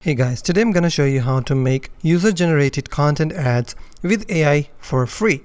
Hey guys, today I'm going to show you how to make user-generated content ads with AI for free.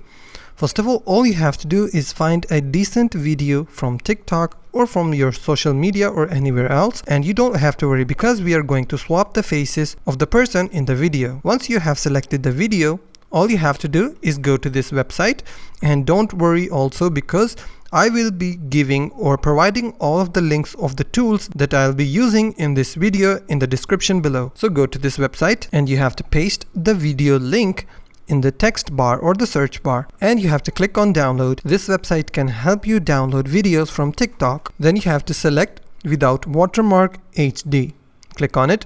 First of all you have to do is find a decent video from TikTok or from your social media or anywhere else, and you don't have to worry because we are going to swap the faces of the person in the video. Once you have selected the video, all you have to do is go to this website, and don't worry also because I will be giving or providing all of the links of the tools that I'll be using in this video in the description below. So go to this website and you have to paste the video link in the text bar or the search bar, and you have to click on download. This website can help you download videos from TikTok. Then you have to select without watermark HD. Click on it.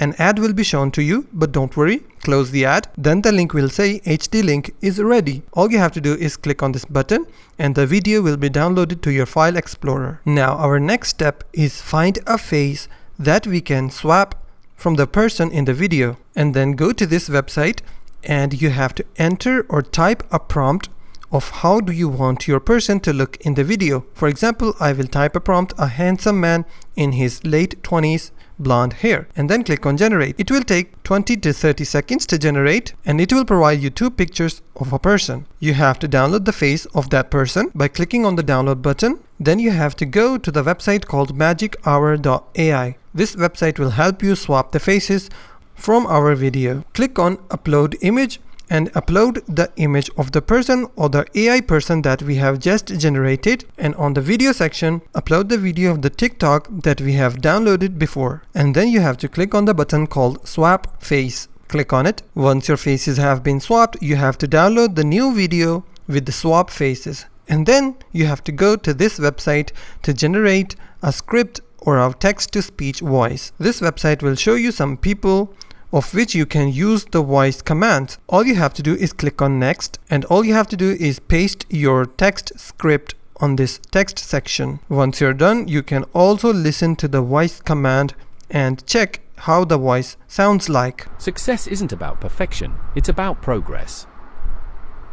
An ad will be shown to you, but don't worry, close the ad. Then the link will say HD link is ready. All you have to do is click on this button and the video will be downloaded to your file explorer. Now our next step is find a face that we can swap from the person in the video, and then go to this website and you have to enter or type a prompt of how do you want your person to look in the video. For example, I will type a prompt, a handsome man in his late 20s, blonde hair, and then click on generate. It will take 20 to 30 seconds to generate, and it will provide you two pictures of a person. You have to download the face of that person by clicking on the download button. Then you have to go to the website called magichour.ai. This website will help you swap the faces from our video. Click on upload image and upload the image of the person or the AI person that we have just generated, and on the video section upload the video of the TikTok that we have downloaded before, and then you have to click on the button called swap face. Click on it. Once your faces have been swapped, you have to download the new video with the swap faces, and then you have to go to this website to generate a script or a text-to-speech voice. This website will show you some people of which you can use the voice command. All you have to do is click on next, and all you have to do is paste your text script on this text section. Once you're done, you can also listen to the voice command and check how the voice sounds like. Success isn't about perfection, it's about progress.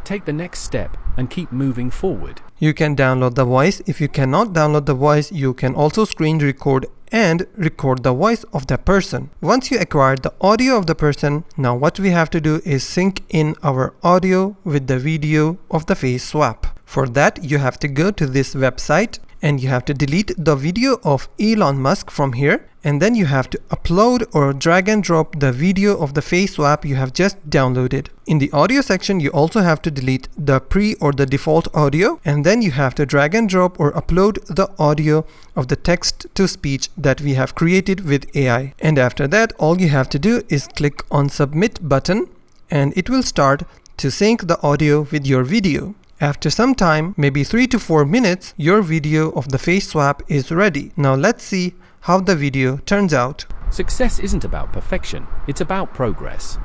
Take the next step and keep moving forward. You can download the voice. If you cannot download the voice, you can also screen record and record the voice of the person. Once you acquire the audio of the person, now what we have to do is sync in our audio with the video of the face swap. For that, you have to go to this website and you have to delete the video of Elon Musk from here, and then you have to upload or drag and drop the video of the face swap you have just downloaded. In the audio section, you also have to delete the pre or the default audio, and then you have to drag and drop or upload the audio of the text to speech that we have created with AI. And after that, all you have to do is click on submit button and it will start to sync the audio with your video. After some time, maybe 3 to 4 minutes, your video of the face swap is ready. Now let's see how the video turns out. Success isn't about perfection, it's about progress.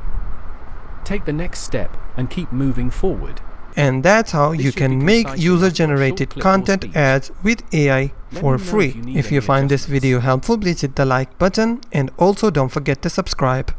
Take the next step and keep moving forward. And that's how you can make user-generated content ads with AI for free. If you find this video helpful, please hit the like button and also don't forget to subscribe.